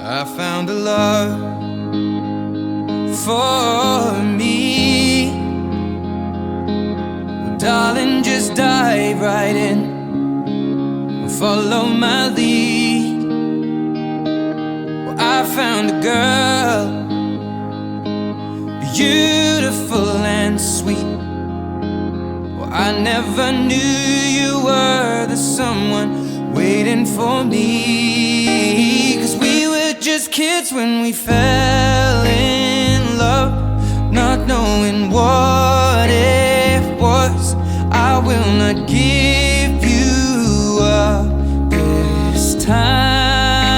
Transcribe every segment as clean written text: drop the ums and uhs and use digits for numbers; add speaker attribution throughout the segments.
Speaker 1: I found a love for me. Well, darling, just dive right in and follow my lead. Well, I found a girl, beautiful and sweet. Well, I never knew you were the someone waiting for me. 'Cause we were just kids when we fell in love, not knowing what it was. I will not give you up this time.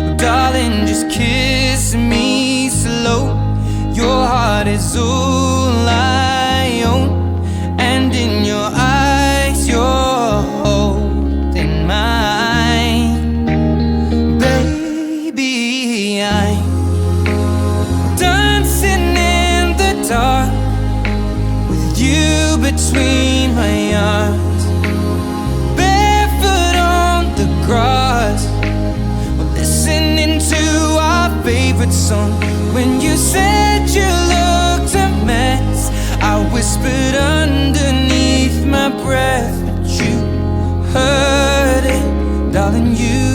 Speaker 1: Oh, darling, just kiss me slow. Your heart is all I own, and in your eyes you're holding mine. Baby, I'm dancing in the dark with you between my arms, barefoot on the grass. We're listening to our favorite song. When you said you looked a mess, I whispered underneath my breath, but you heard it, darling, you